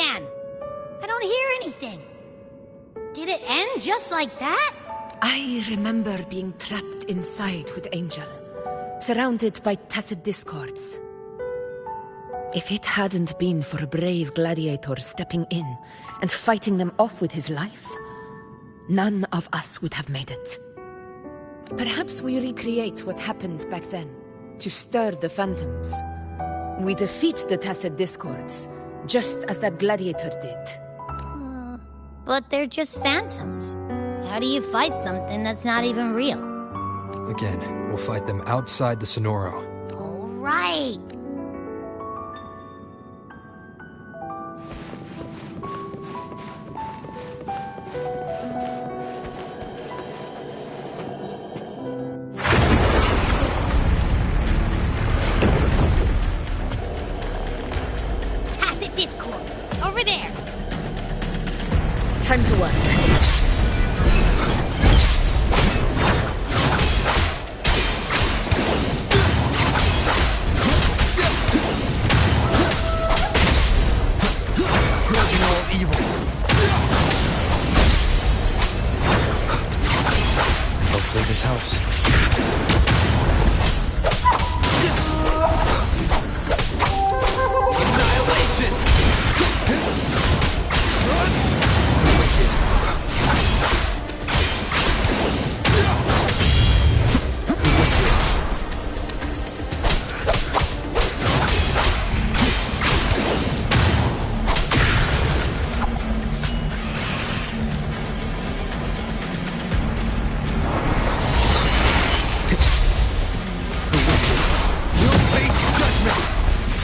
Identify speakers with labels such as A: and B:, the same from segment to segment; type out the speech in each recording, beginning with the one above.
A: again? I don't hear anything. Did it end just like that?
B: I remember being trapped inside with Angel, surrounded by tacit discords. If it hadn't been for a brave gladiator stepping in and fighting them off with his life, none of us would have made it. Perhaps we recreate what happened back then, to stir the phantoms. We defeat the tacit discords, just as that gladiator did.
A: But they're just phantoms. How do you fight something that's not even real?
C: Again, we'll fight them outside the Sonoro.
A: All right. Tacit discords. Over there.
B: Time to work.
C: Hopefully this helps. Annihilation!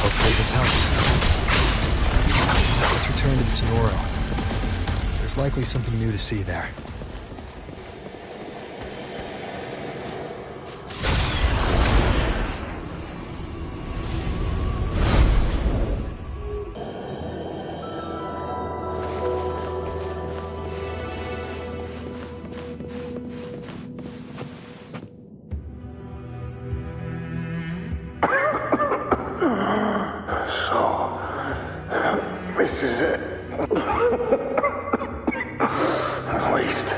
C: Hopefully this helps. Let's return to the Sonoro. There's likely something new to see there.
D: This is it. At least,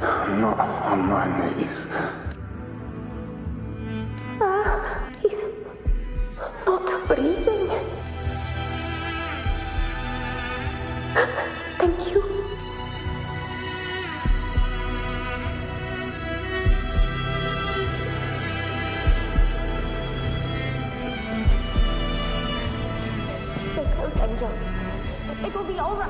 D: I'm not on my knees.
E: He's not breathing. Thank you. Stay close, Angel. It will be all right.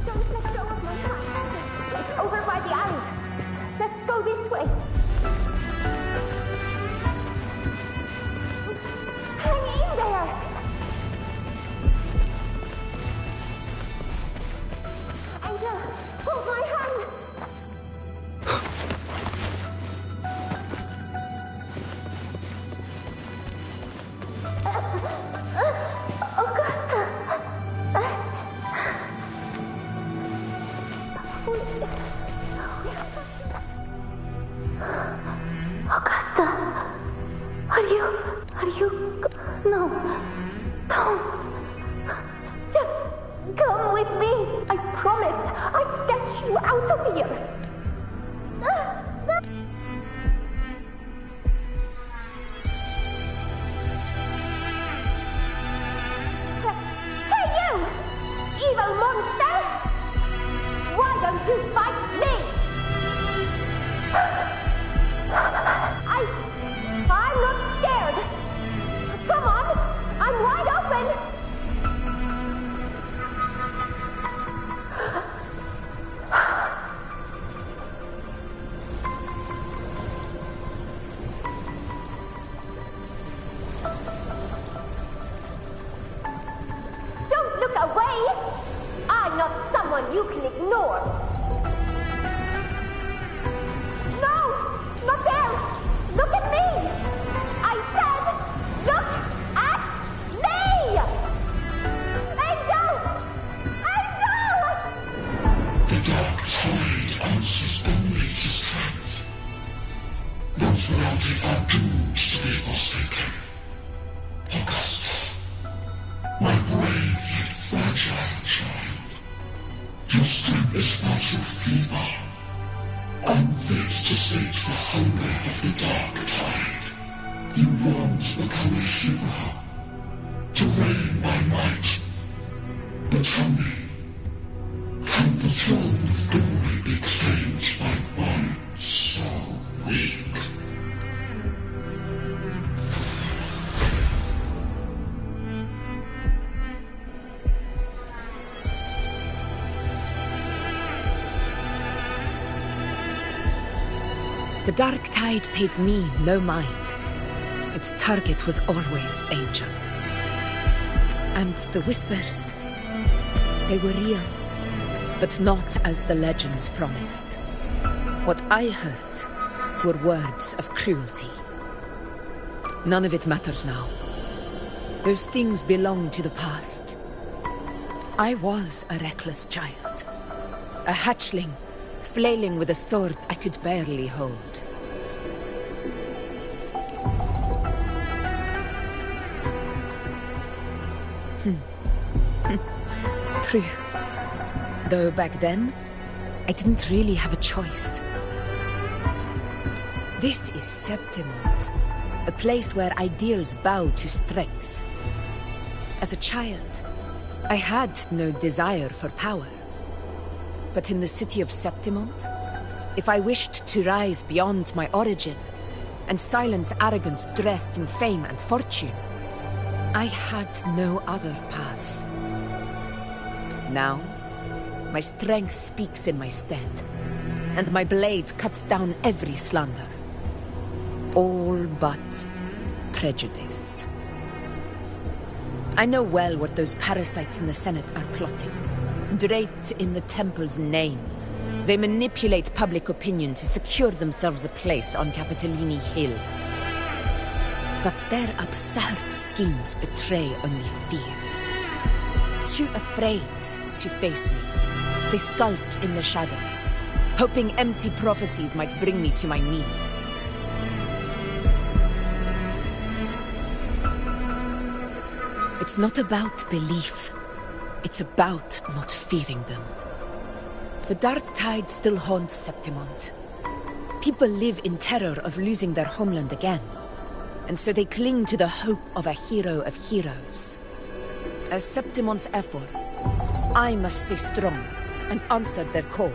E: Don't let go of my hand. It's over by the alley. Let's go this way. Hang in there. Angel, hold my hand. Augusta. Augusta, are you? No, don't. Just come with me. I promised I'd get you out of here. Hey, you! Evil monster! Why don't you fight me? I'm not scared. Come on, I'm wide open. Don't look away. I'm not someone you can ignore. No!
F: taken. Augusta, my brave yet fragile child. Your strength is far too feeble, unfit to sate the hunger of the dark tide. You long to become a hero, to reign by might. But tell me, can the throne of glory be claimed by one so weak?
B: The Dark Tide paid me no mind. Its target was always Angel. And the whispers, they were real, but not as the legends promised. What I heard were words of cruelty. None of it matters now. Those things belong to the past. I was a reckless child, a hatchling, flailing with a sword I could barely hold. True. Though back then, I didn't really have a choice. This is Septimont, a place where ideals bow to strength. As a child, I had no desire for power. But in the city of Septimont, if I wished to rise beyond my origin and silence arrogance dressed in fame and fortune, I had no other path. Now, my strength speaks in my stead, and my blade cuts down every slander. All but prejudice. I know well what those parasites in the Senate are plotting. Draped in the Temple's name, they manipulate public opinion to secure themselves a place on Capitolini Hill. But their absurd schemes betray only fear. Too afraid to face me, they skulk in the shadows, hoping empty prophecies might bring me to my knees. It's not about belief. It's about not fearing them. The Dark Tide still haunts Septimont. People live in terror of losing their homeland again, and so they cling to the hope of a hero of heroes. As Septimont's effort, I must stay strong and answer their call.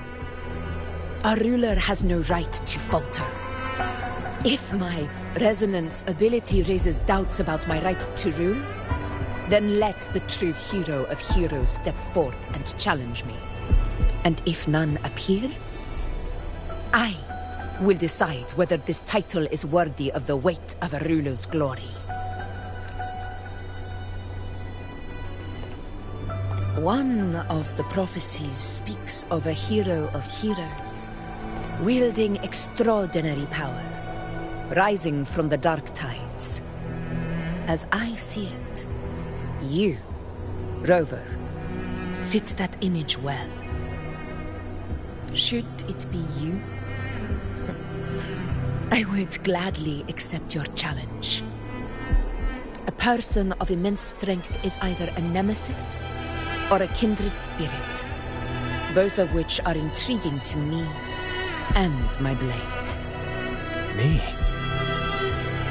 B: A ruler has no right to falter. If my resonance ability raises doubts about my right to rule, then let the true hero of heroes step forth and challenge me. And if none appear, I will decide whether this title is worthy of the weight of a ruler's glory. One of the prophecies speaks of a hero of heroes, wielding extraordinary power, rising from the dark tides. As I see it, you, Rover, fit that image well. Should it be you? I would gladly accept your challenge. A person of immense strength is either a nemesis or a kindred spirit, both of which are intriguing to me and my blade.
C: Me?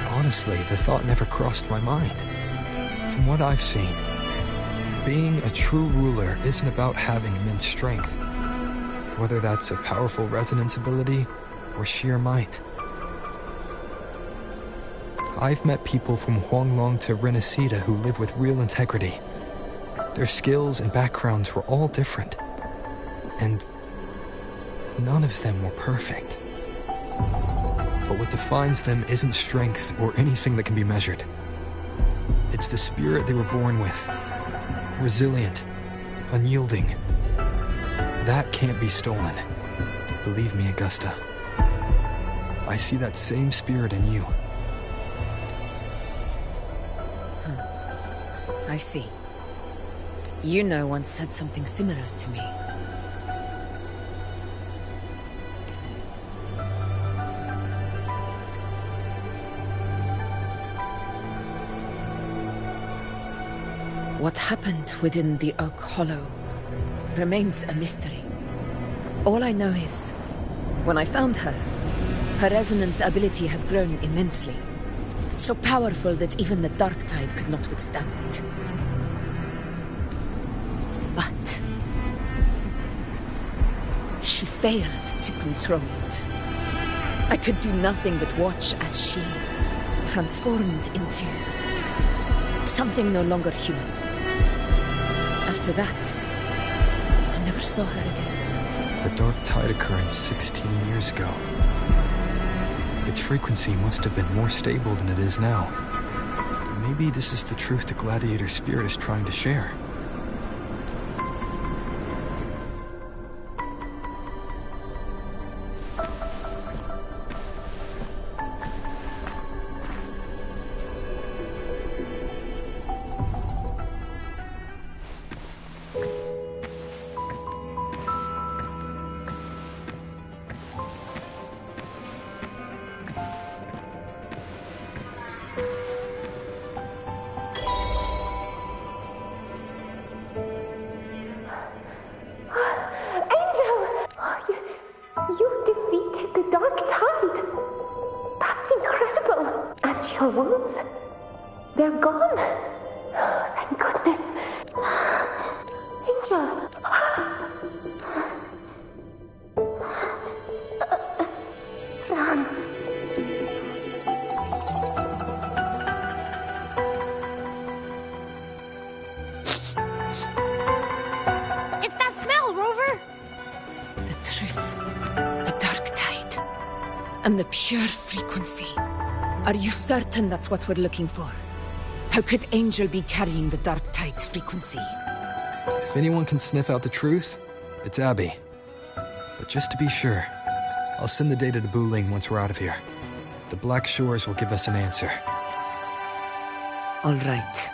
C: Honestly, the thought never crossed my mind. From what I've seen, being a true ruler isn't about having immense strength, whether that's a powerful resonance ability or sheer might. I've met people from Huanglong to Renacida who live with real integrity. Their skills and backgrounds were all different, and none of them were perfect. But what defines them isn't strength or anything that can be measured. It's the spirit they were born with. Resilient, unyielding. That can't be stolen. Believe me, Augusta. I see that same spirit in you.
B: I see. Yuno once said something similar to me. What happened within the Oak Hollow remains a mystery. All I know is, when I found her, her resonance ability had grown immensely. So powerful that even the Dark Tide could not withstand it. But she failed to control it. I could do nothing but watch as she transformed into something no longer human. After that, I never saw her again.
C: The Dark Tide occurrence 16 years ago. Its frequency must have been more stable than it is now. Maybe this is the truth the Gladiator spirit is trying to share.
E: Your wounds? They're gone. Thank goodness. Angel. Run.
A: It's that smell, Rover!
B: The truth, the Dark Tide, and the pure frequency. Are you certain that's what we're looking for? How could Angel be carrying the Dark Tide's frequency?
C: If anyone can sniff out the truth, it's Abby. But just to be sure, I'll send the data to Wuthering once we're out of here. The Black Shores will give us an answer.
B: All right.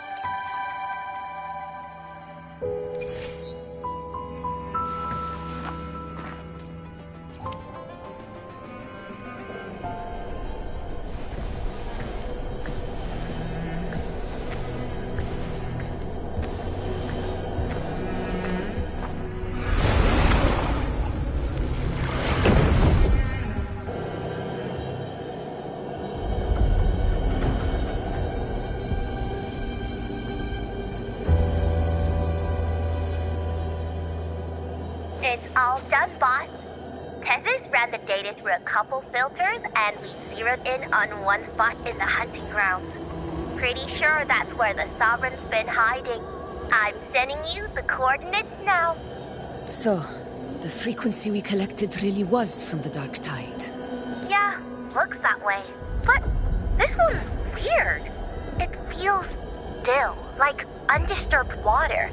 G: It's all done, boss. Tethys ran the data through a couple filters, and we zeroed in on one spot in the hunting grounds. Pretty sure that's where the Sovereign's been hiding. I'm sending you the coordinates now.
B: So, the frequency we collected really was from the Dark Tide.
G: Yeah, looks that way. But this one's weird. It feels still, like undisturbed water.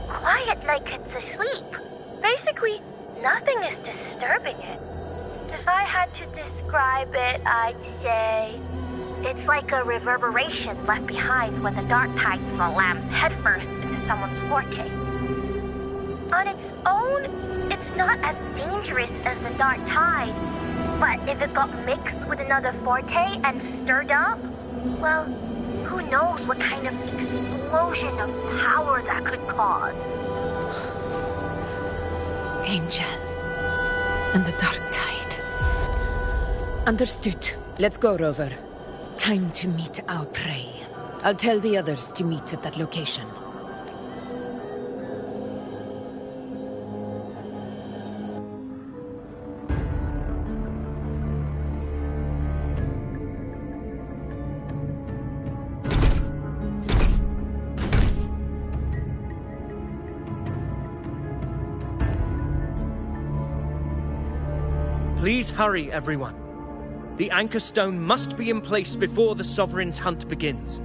G: Quiet like it's asleep. Basically, nothing is disturbing it. If I had to describe it, I'd say it's like a reverberation left behind when the Dark Tide slams headfirst into someone's forte. On its own, it's not as dangerous as the Dark Tide, but if it got mixed with another forte and stirred up, well, who knows what kind of explosion of power that could cause.
B: Angel and the Dark Tide. Understood. Let's go, Rover. Time to meet our prey. I'll tell the others to meet at that location.
H: Please hurry, everyone. The anchor stone must be in place before the Sovereign's hunt begins.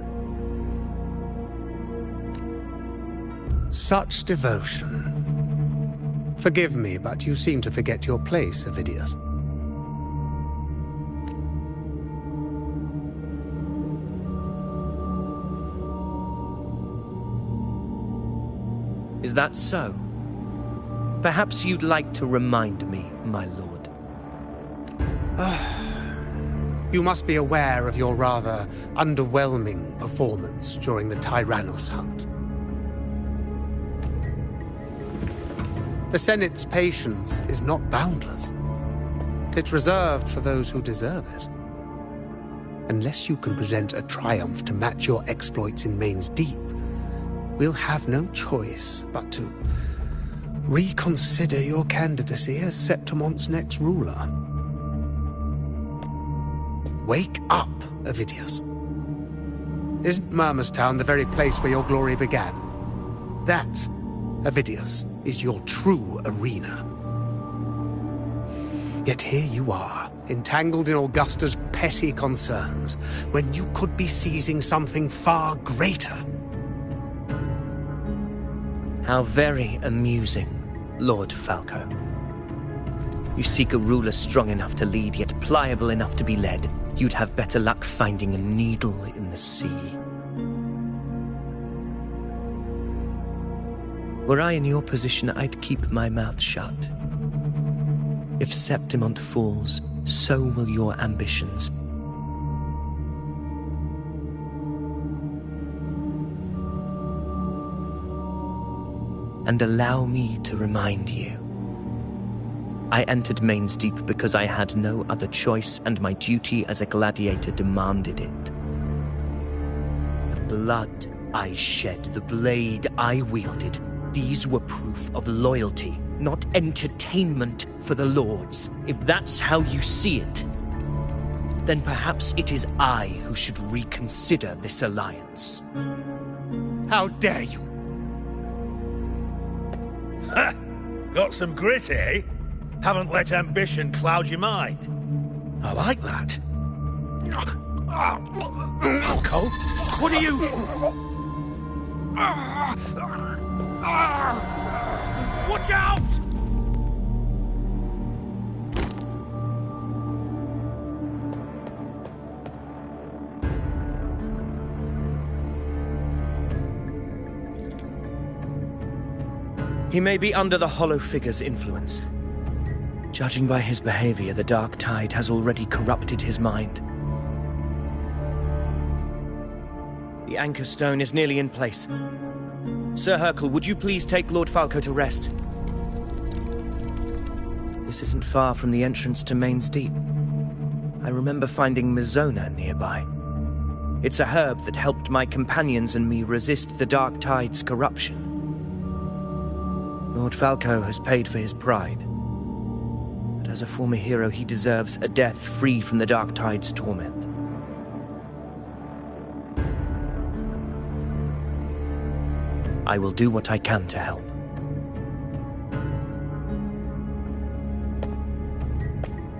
I: Such devotion. Forgive me, but you seem to forget your place, Avidius.
H: Is that so? Perhaps you'd like to remind me, my lord.
I: You must be aware of your rather underwhelming performance during the Tyrannos hunt. The Senate's patience is not boundless. It's reserved for those who deserve it. Unless you can present a triumph to match your exploits in Main's Deep, we'll have no choice but to reconsider your candidacy as Septimon's next ruler. Wake up, Ovidius. Isn't Murmustown the very place where your glory began? That, Ovidius, is your true arena. Yet here you are, entangled in Augusta's petty concerns, when you could be seizing something far greater.
H: How very amusing, Lord Falco. You seek a ruler strong enough to lead, yet pliable enough to be led. You'd have better luck finding a needle in the sea. Were I in your position, I'd keep my mouth shut. If Septimont falls, so will your ambitions. And allow me to remind you, I entered Main's Deep because I had no other choice, and my duty as a gladiator demanded it. The blood I shed, the blade I wielded, these were proof of loyalty, not entertainment for the Lords. If that's how you see it, then perhaps it is I who should reconsider this alliance.
I: How dare you!
J: Ha! Got some grit, eh? Haven't let ambition cloud your mind. I like that. Falco? What are you... Watch out!
H: He may be under the Hollow Figure's influence. Judging by his behavior, the Dark Tide has already corrupted his mind. The Anchor Stone is nearly in place. Sir Hercule, would you please take Lord Falco to rest? This isn't far from the entrance to Main's Deep. I remember finding Mizona nearby. It's a herb that helped my companions and me resist the Dark Tide's corruption. Lord Falco has paid for his pride. But as a former hero, he deserves a death free from the Dark Tide's torment. I will do what I can to help.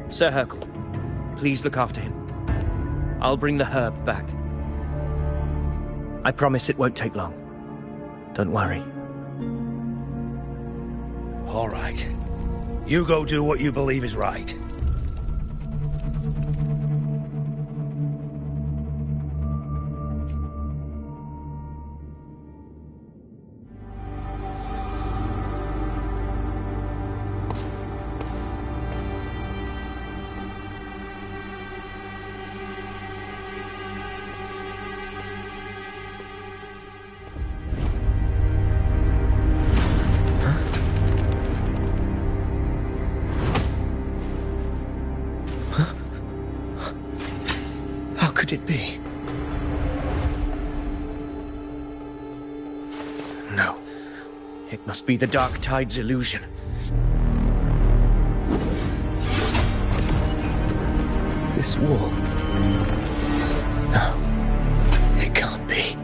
H: Sir Hercule, please look after him. I'll bring the herb back. I promise it won't take long. Don't worry.
J: All right. You go do what you believe is right.
H: It be? No. It must be the Dark Tide's illusion. This wall. No. It can't be.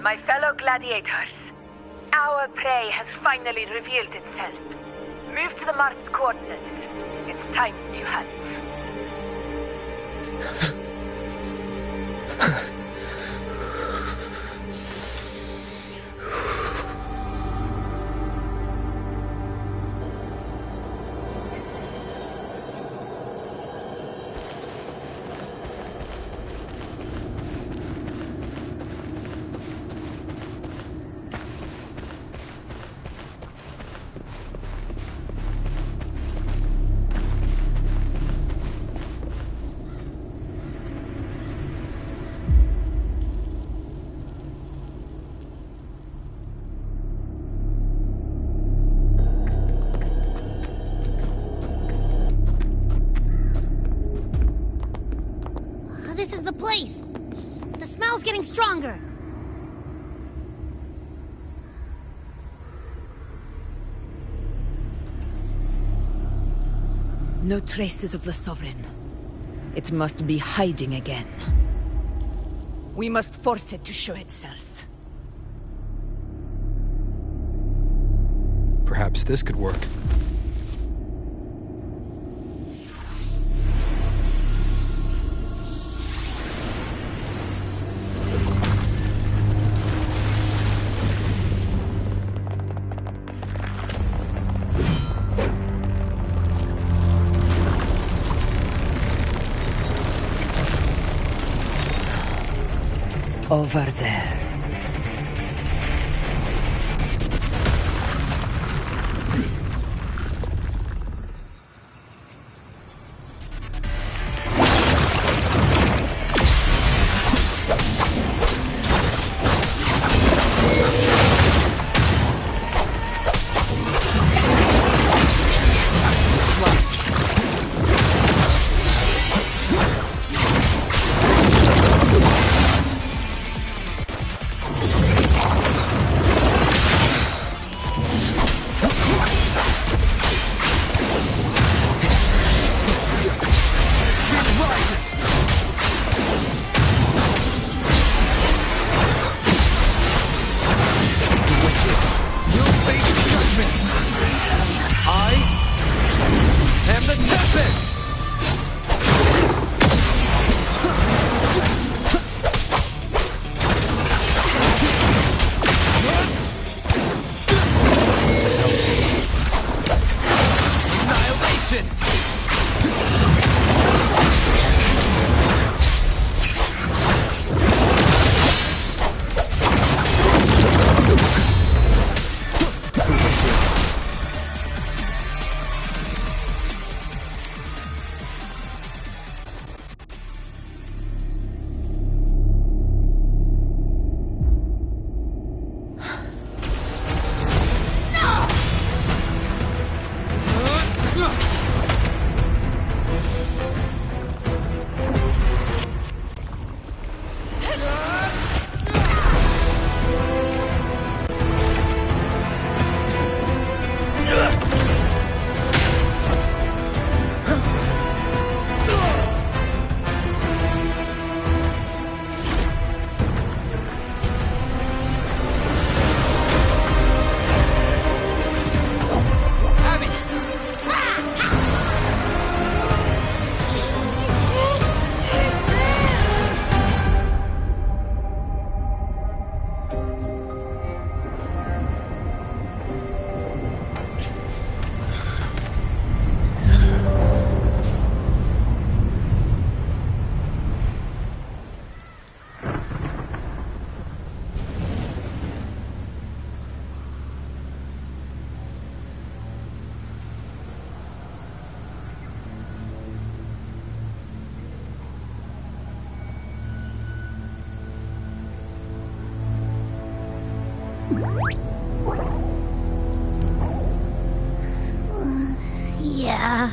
K: My fellow gladiators, our prey has finally revealed itself. Move to the marked coordinates. It's time to hunt.
A: stronger.
B: No traces of the Sovereign. It must be hiding again. We must force it to show itself.
C: Perhaps this could work.
B: Over there.
A: Yeah.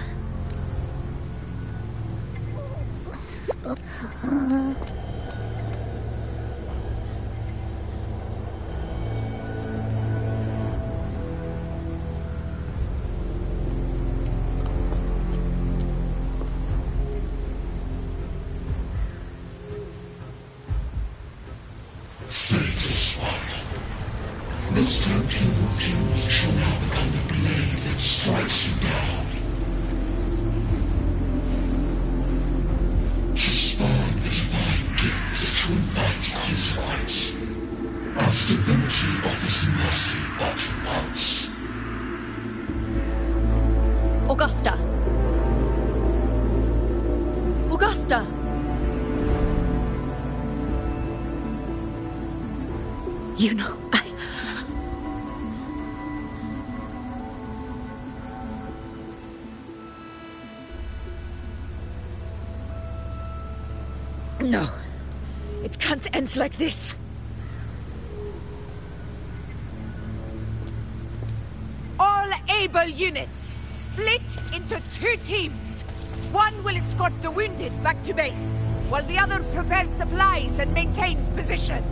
F: Faithless one. This cloak you refuse shall now become the blade that strikes you down. To spawn a divine gift is to invite consequence. And divinity offers mercy but once.
L: Augusta! Augusta!
B: You know, No. It can't end like this.
K: All able units, split into 2 teams. One will escort the wounded back to base. while the other prepares supplies and maintains position.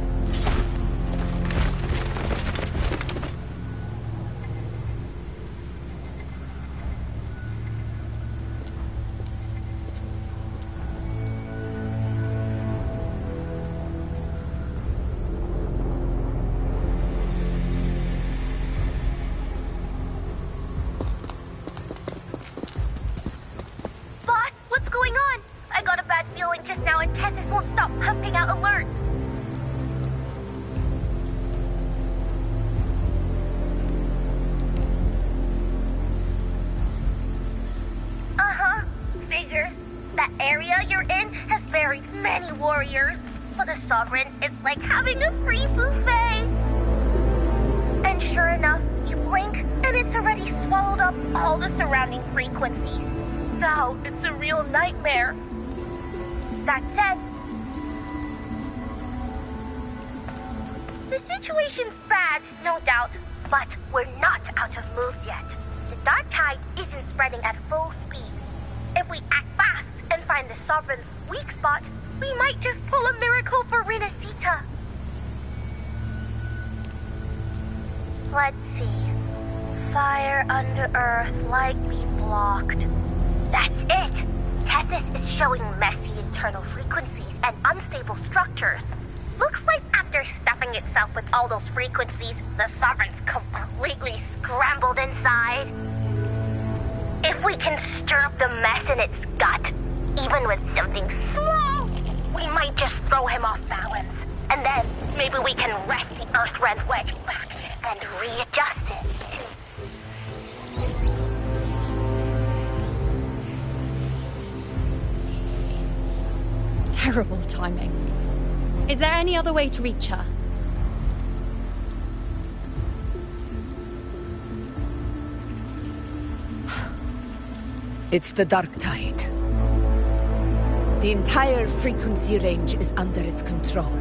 L: Terrible timing. Is there any other way to reach her?
B: It's the Dark Tide. The entire frequency range is under its control.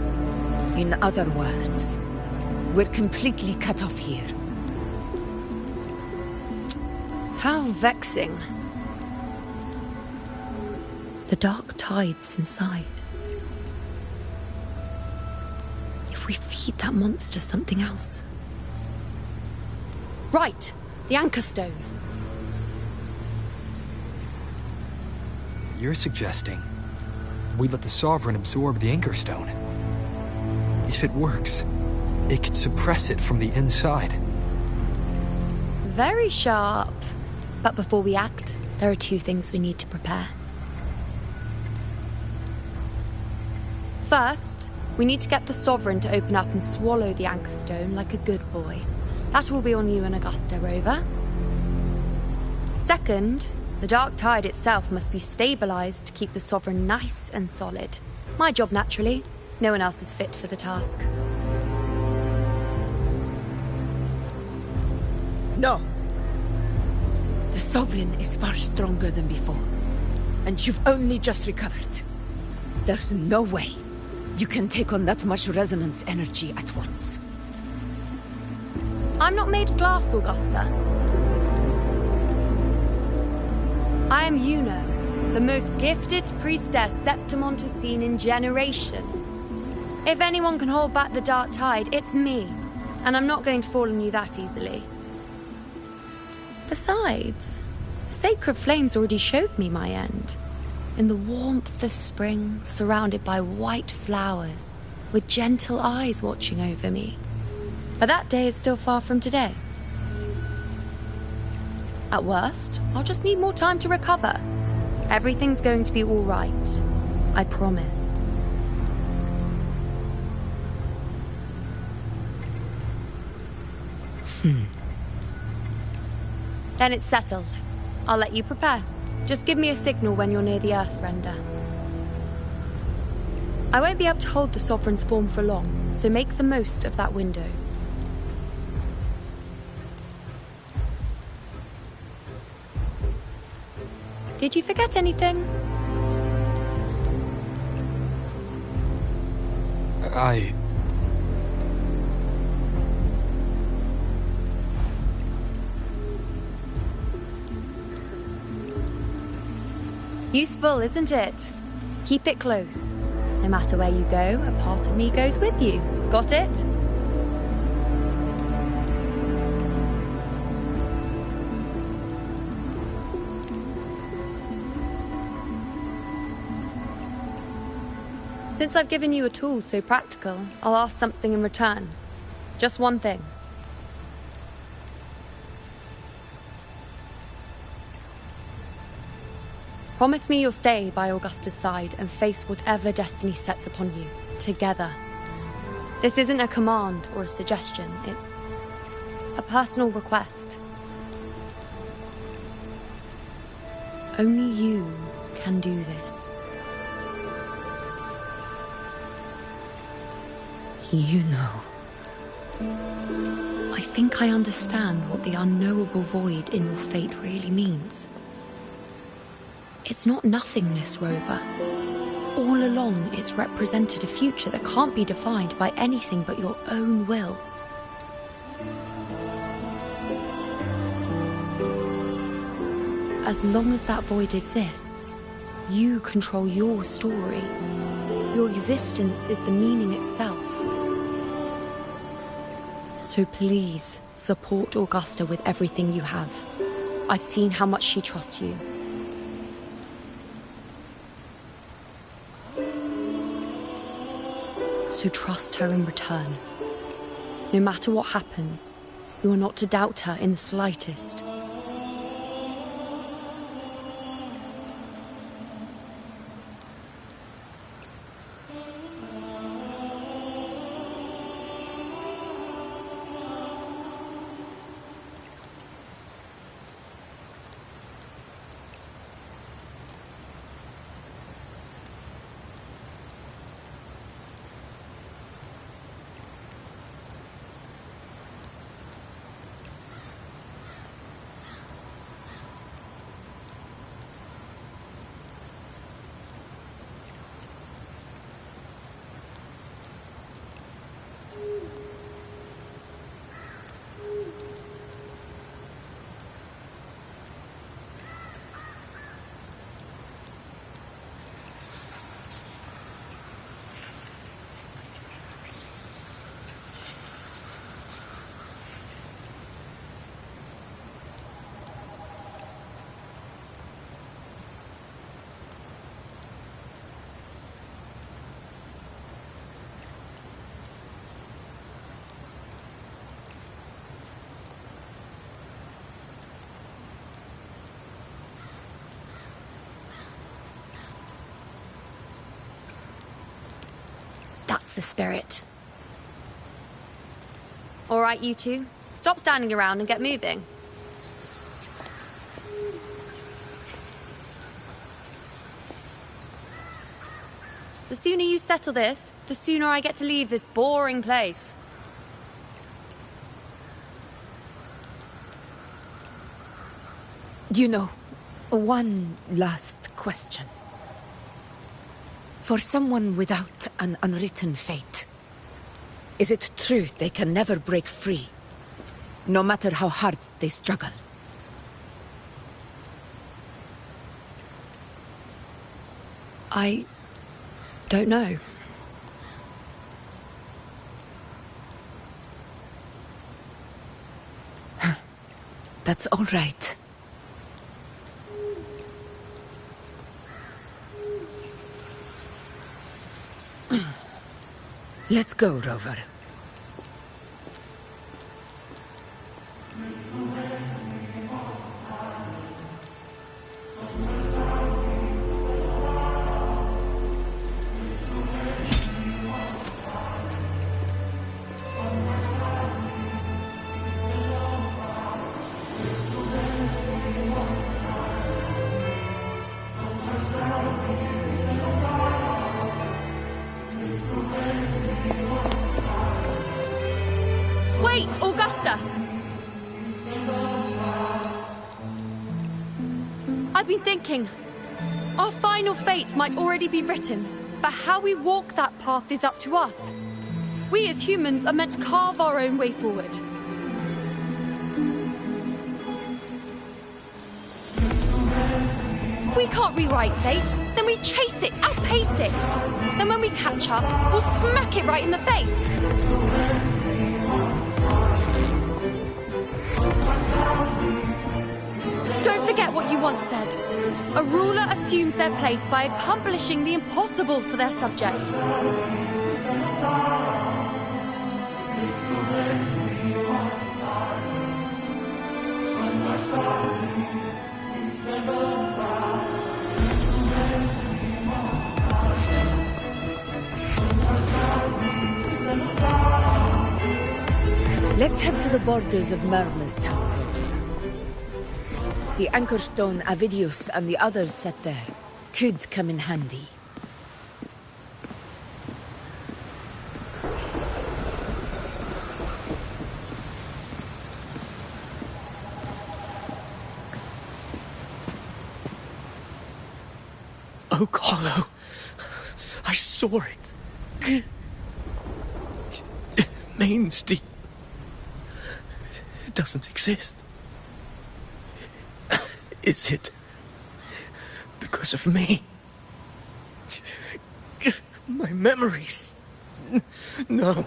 B: In other words, we're completely cut off here.
L: How vexing. The Dark Tide's inside. If we feed that monster something else. Right, the Anchor Stone.
C: You're suggesting we let the Sovereign absorb the Anchor Stone. If it works, it could suppress it from the inside.
L: Very sharp. But before we act, there are two things we need to prepare. First, we need to get the Sovereign to open up and swallow the Anchor Stone like a good boy. That will be on you and Augusta, Rover. Second, the Dark Tide itself must be stabilized to keep the Sovereign nice and solid. My job, naturally. No one else is fit for the task.
B: No. The Sovereign is far stronger than before. And you've only just recovered. There's no way you can take on that much resonance energy at once.
L: I'm not made of glass, Augusta. I am Yuno, the most gifted priestess Septimon has seen in generations. If anyone can hold back the Dark Tide, it's me. And I'm not going to fall on you that easily. Besides, the sacred flames already showed me my end. In the warmth of spring, surrounded by white flowers, with gentle eyes watching over me. But that day is still far from today. At worst, I'll just need more time to recover. Everything's going to be all right. I promise. Then it's settled. I'll let you prepare. Just give me a signal when you're near the Earthrender. I won't be able to hold the Sovereign's form for long, so make the most of that window. Did you forget anything? Useful, isn't it? Keep it close. No matter where you go, a part of me goes with you. Got it? Since I've given you a tool so practical, I'll ask something in return. Just one thing. Promise me you'll stay by Augusta's side and face whatever destiny sets upon you, together. This isn't a command or a suggestion, it's a personal request. Only you can do this.
B: You know.
L: I think I understand what the unknowable void in your fate really means. It's not nothingness, Rover. All along, it's represented a future that can't be defined by anything but your own will. As long as that void exists, you control your story. Your existence is the meaning itself. So please, support Augusta with everything you have. I've seen how much she trusts you. So trust her in return. No matter what happens, you are not to doubt her in the slightest. That's the spirit. All right, you two. Stop standing around and get moving. The sooner you settle this, the sooner I get to leave this boring place.
B: You know, one last question. For someone without an unwritten fate, is it true they can never break free, no matter how hard they struggle?
L: I don't know.
B: That's all right. Let's go, Rover.
L: Wait, Augusta! I've been thinking. Our final fate might already be written, but how we walk that path is up to us. We as humans are meant to carve our own way forward. We can't rewrite fate. Then we chase it, outpace it. Then when we catch up, we'll smack it right in the face. Don't forget what you once said. A ruler assumes their place by accomplishing the impossible for their subjects.
B: Let's head to the borders of Myrna's town. The anchor stone Avidius and the others set there could come in handy.
H: Oak Hollow. I saw it. Mains Deep. It doesn't exist. Is it because of me? My memories? No.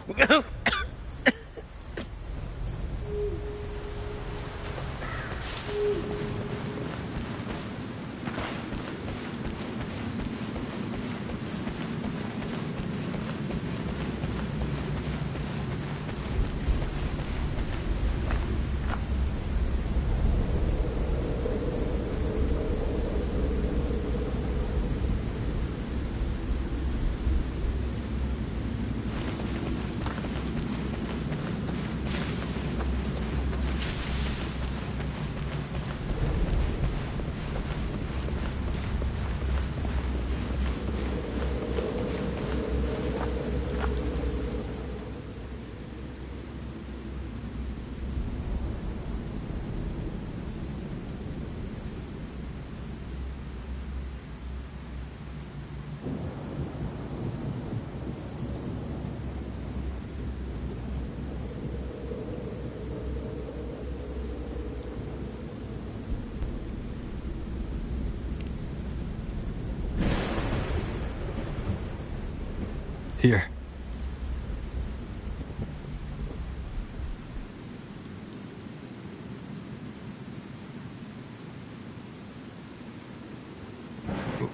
C: Here.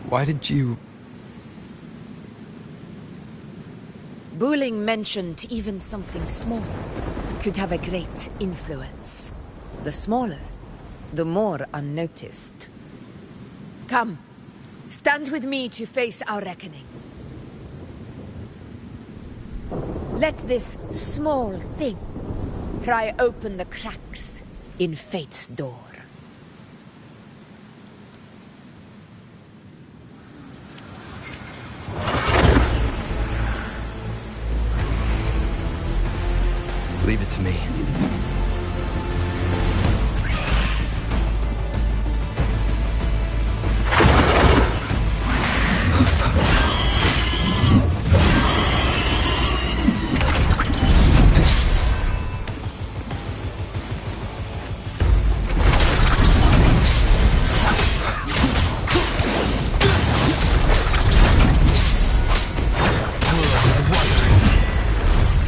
C: Why did you...
B: Bulling mentioned even something small could have a great influence. The smaller, the more unnoticed. Come, stand with me to face our reckoning. Let this small thing pry open the cracks in fate's door.
C: Leave it to me.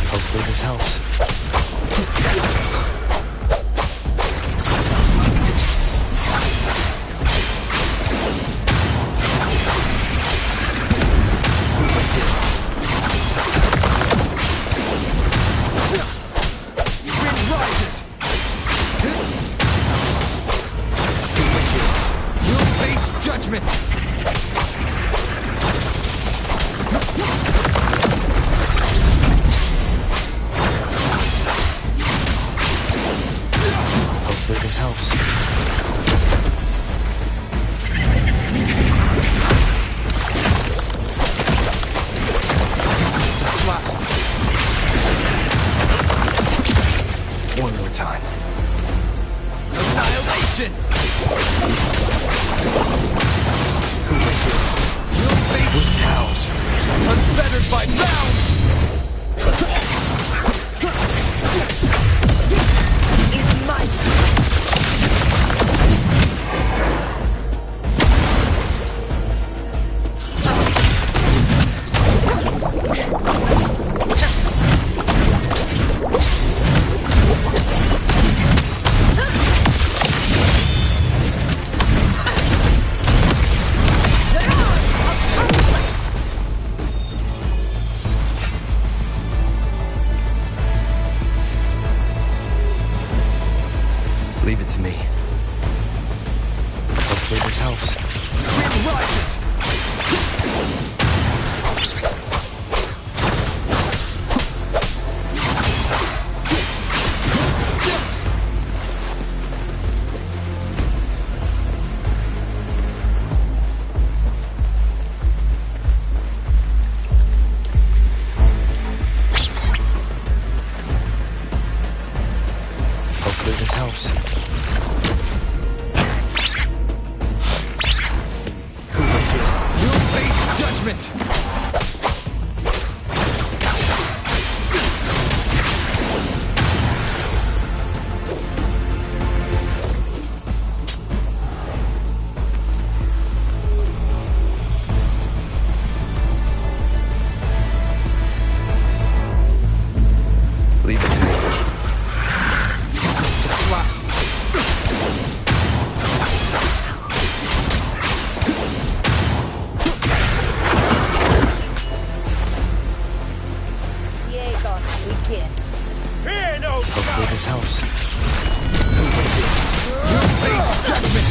H: Hopefully this helps.
C: to me. Hopefully this helps.
M: Wind rises!
C: Hopefully this helps.
M: You'll face judgment!
C: Leave it to me. Hopefully this helps.
M: You'll face judgment!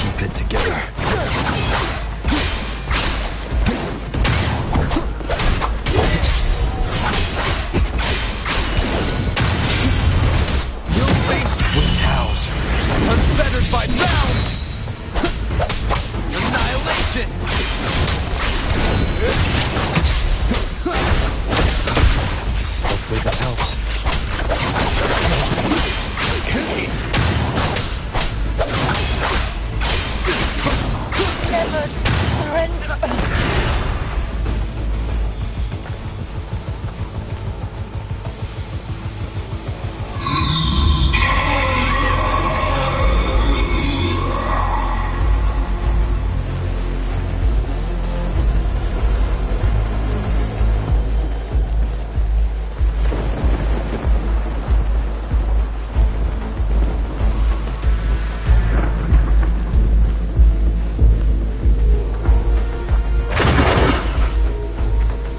C: Keep it together.
M: You'll face
C: Wind howls.
M: unfettered by bounds! Annihilation!
C: Hopefully this helps.
G: Never surrender.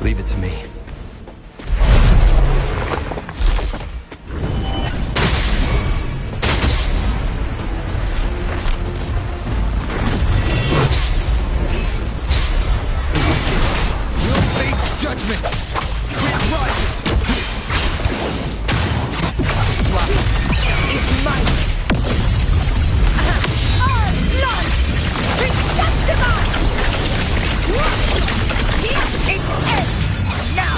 C: Leave it to me.
M: You'll face judgment! Wind rises! Slap is mine!
E: Our blood! Receptivate! Here it ends! Now!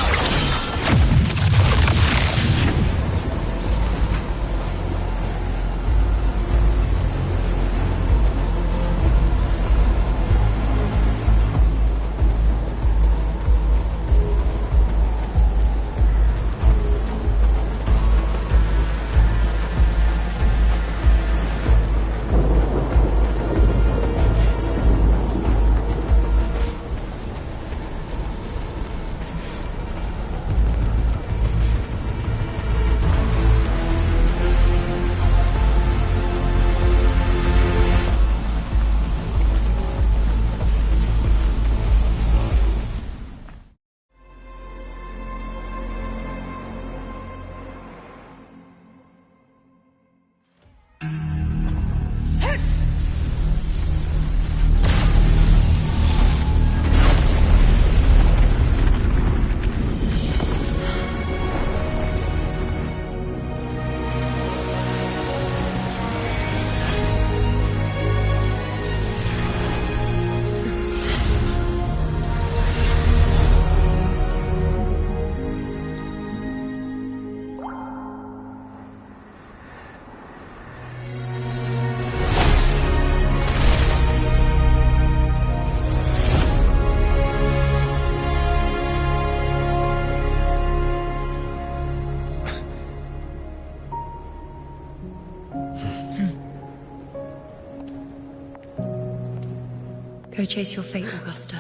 L: Go chase your fate, Augusta.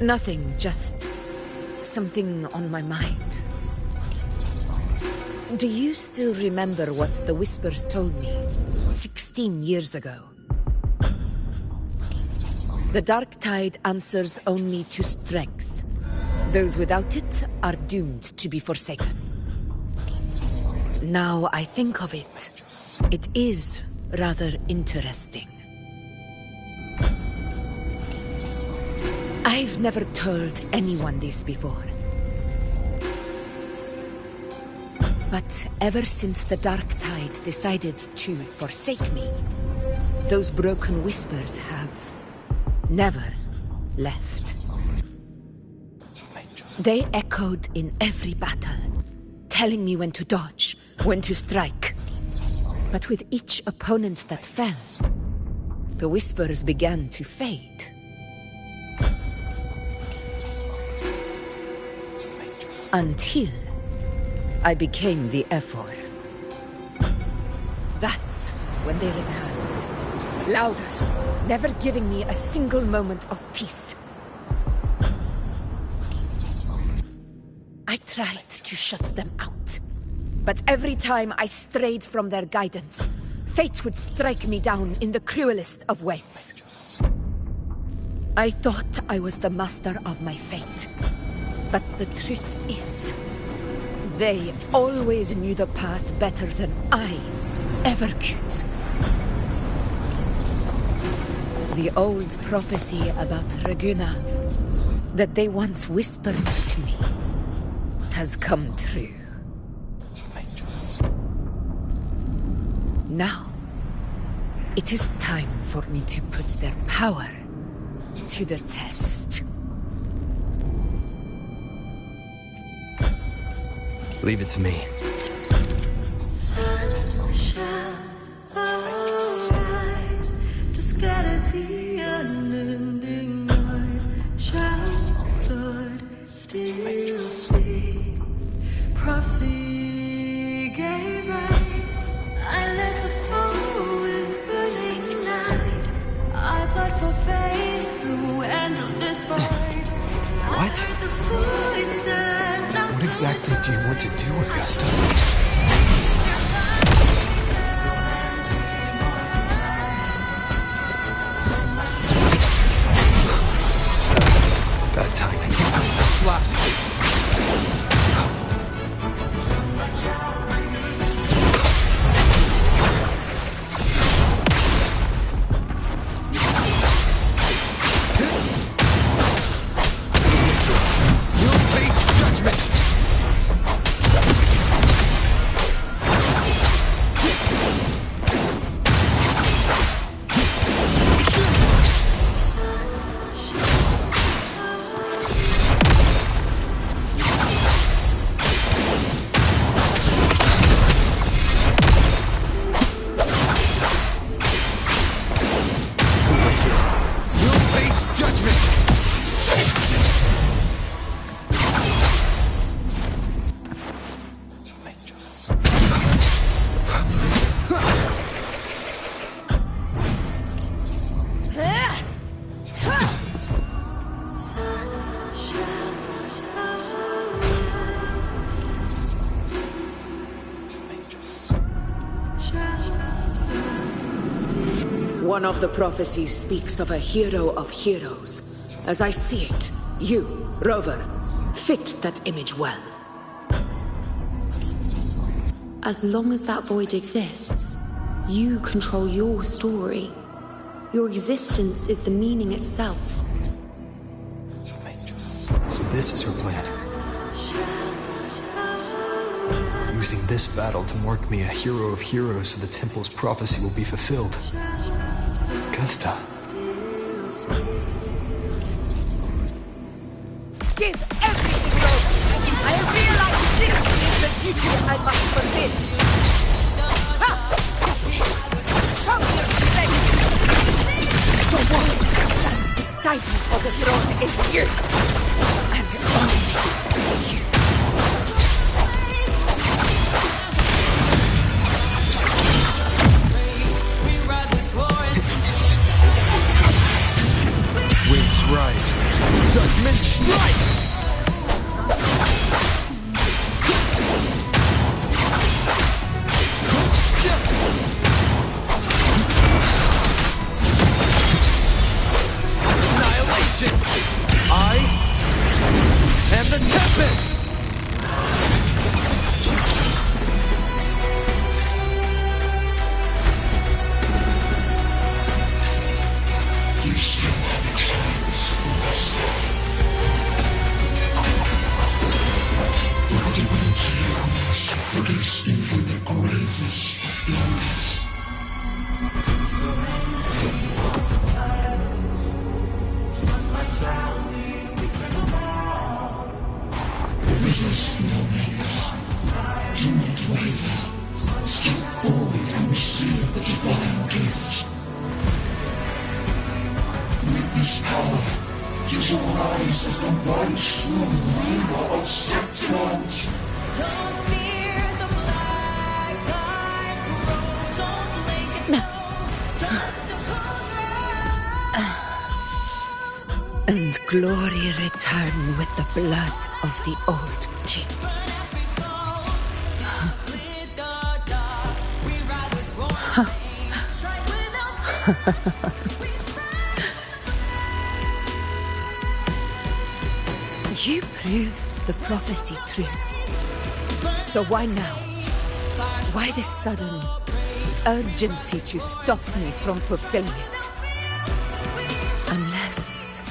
B: Nothing, just something on my mind. Do you still remember what the Whispers told me 16 years ago? The dark tide answers only to strength. Those without it are doomed to be forsaken. Now I think of it, it is rather interesting. I've never told anyone this before. But ever since the dark tide decided to forsake me, those broken whispers have never left. They echoed in every battle, telling me when to dodge, when to strike. But with each opponent that fell, the whispers began to fade. Until I became the Ephor. That's when they returned. Louder, never giving me a single moment of peace. I tried to shut them out. But every time I strayed from their guidance, fate would strike me down in the cruelest of ways. I thought I was the master of my fate. But the truth is, they always knew the path better than I ever could. The old prophecy about Reguna, that they once whispered to me, has come true. Now, it is time for me to put their power to the test.
C: Leave it to me.
N: Sun shall arise to scatter the unending night. Shall blood still speak? Prophecy gave rise. I led the foe with burning night. I fought for faith through endless void.
C: What? What exactly do you want to do, Augusta? Bad timing. Slash.
B: One of the prophecies speaks of a hero of heroes. As I see it, you, Rover, fit that image well.
L: As long as that void exists, you control your story. Your existence is the meaning itself.
C: So this is her plan. Using this battle to mark me a hero of heroes so the temple's prophecy will be fulfilled. Augusta.
B: Give everything, Rover! I realize this is the duty I must fulfill. That's it! Show me your strength! The one who stands beside me for the throne is you! And only you.
C: Waves rise.
M: Judgment strike! Annihilation! I am the Tempest!
F: You still have a chance for yourself. The divinity of mercy forgets even the gravest of illness. Resist no maker. Do not waver. Step forward and receive the divine gift. With this power, you shall rise as the one true ruler of Septimont.
N: Don't fear the black eye road. Don't blink and
B: And glory return with the blood of the old king. You proved the prophecy true. So why now? Why this sudden urgency to stop me from fulfilling it? Unless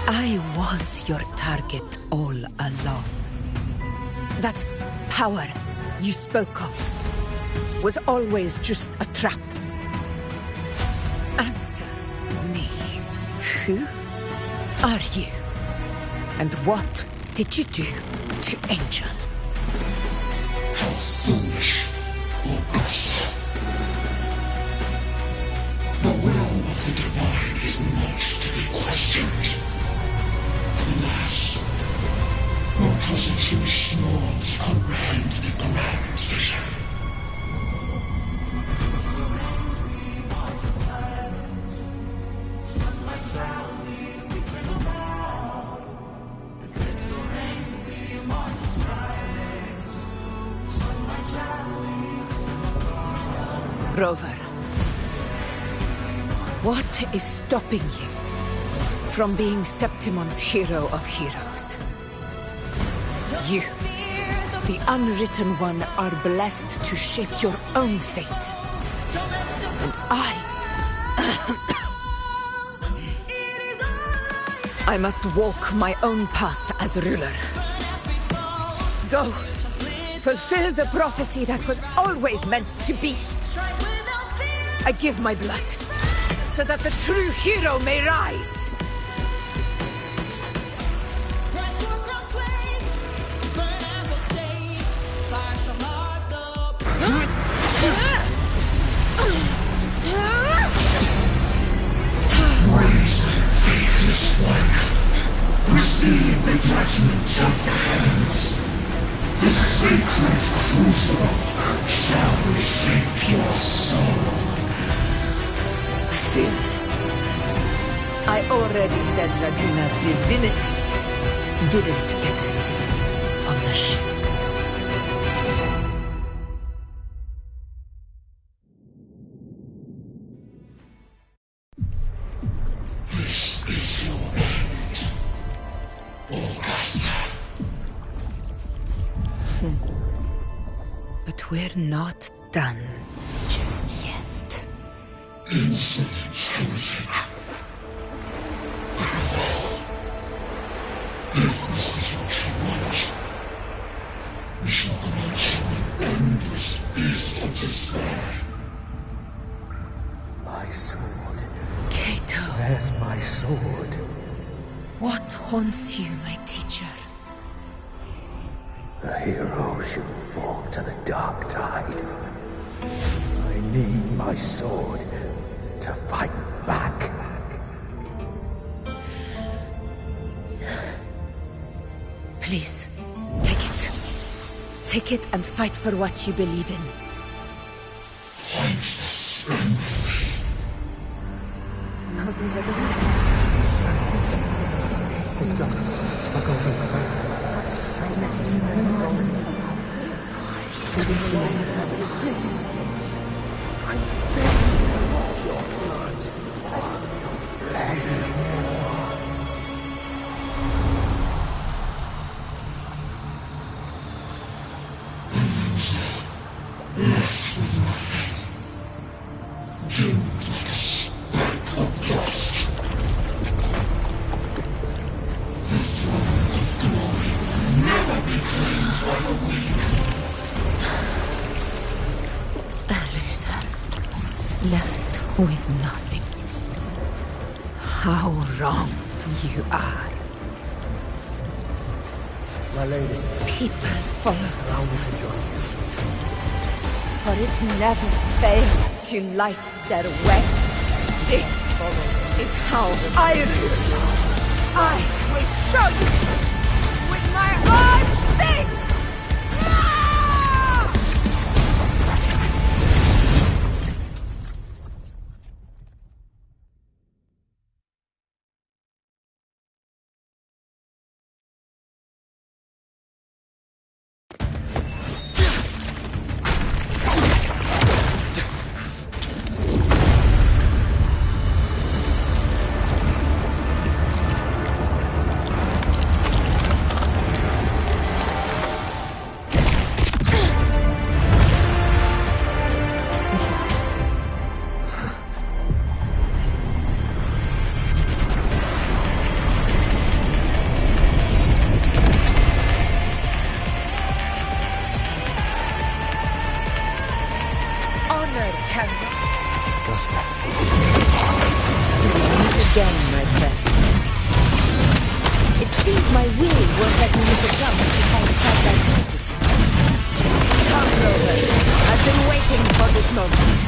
B: I was your target all along. That power you spoke of was always just a trap. Answer me. Who are you? And what did you do to Angel?
F: How foolish, Augusta. The will of the divine is not to be questioned. Alas, one puzzle too small to comprehend the grand vision.
B: Rover, what is stopping you from being Septimon's hero of heroes? You, the unwritten one, are blessed to shape your own fate. And I must walk my own path as ruler. Go, fulfill the prophecy that was always meant to be. I give my blood, so that the true hero may rise.
F: Brazen, faithless one, receive the judgment of the hands. The sacred crucible shall reshape your soul.
B: Fool. I already said Laguna's divinity didn't get a seat on the ship.
F: This is your end, Augusta.
B: But we're not done just yet.
F: Insolent heretic. If this is what you want, we shall grant you an endless beast of despair.
O: My sword.
B: Cato.
O: Where's my sword?
B: What haunts you, my teacher?
O: A hero shouldn't fall to the dark tide. I need my sword to fight back.
B: Please, take it. Take it and fight for what you believe in.
F: Pointless empathy.
O: Sanctity.
I: go. I'll go with the please. I beg you, your blood on your flesh.
F: Left with nothing. Dimmed like a speck of dust. The throne of glory will never be claimed by the weak.
B: A loser. Left with nothing. How wrong you are.
O: My lady.
B: People follow
O: Allow me to join you.
L: For it never fails to light their way. This is how I rule. I will show you with my own face!
B: Again, my friend. It seems my will won't let me make a jump behind side by side with you. Come, Rover. I've been waiting for this moment.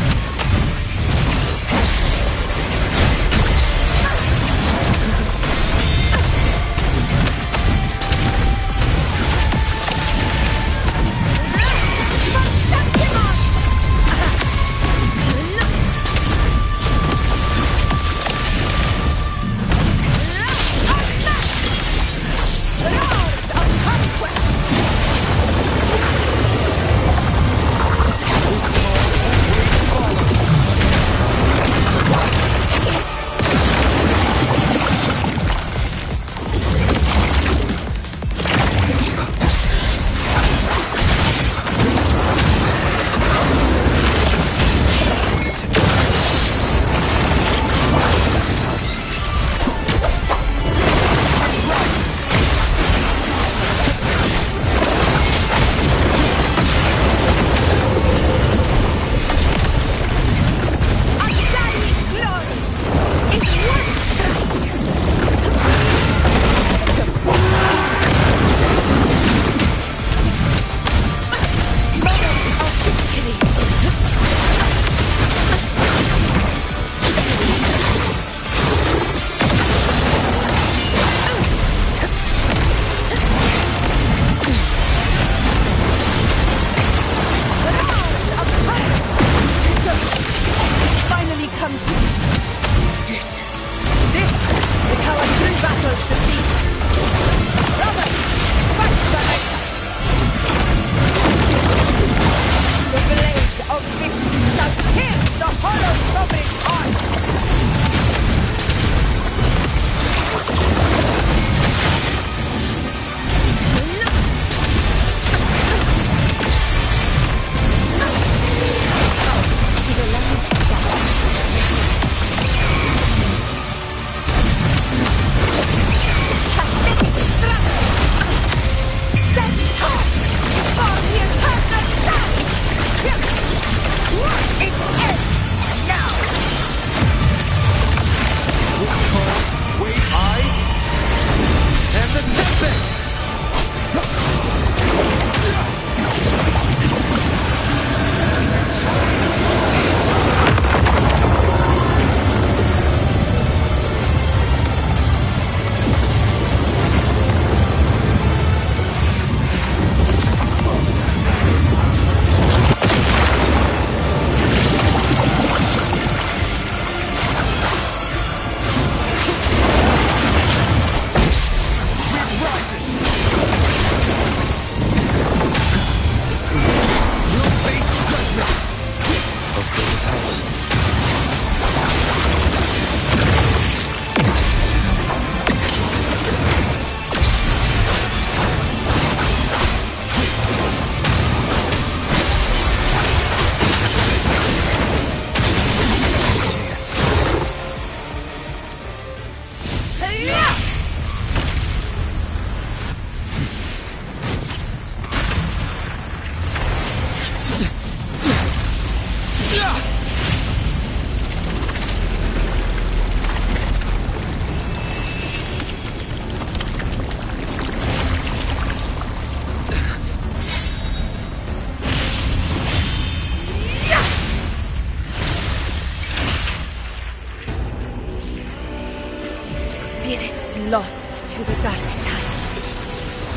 B: spirits lost to the dark tide.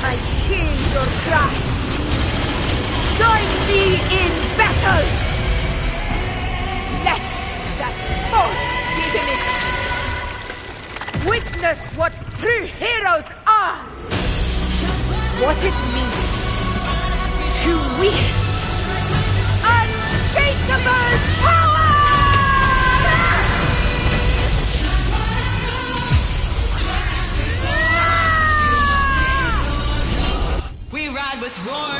K: I hear your cries. Join me in battle! Let that force be the witness what true heroes are! What it means to wield unshakable power!
N: We ride with roar.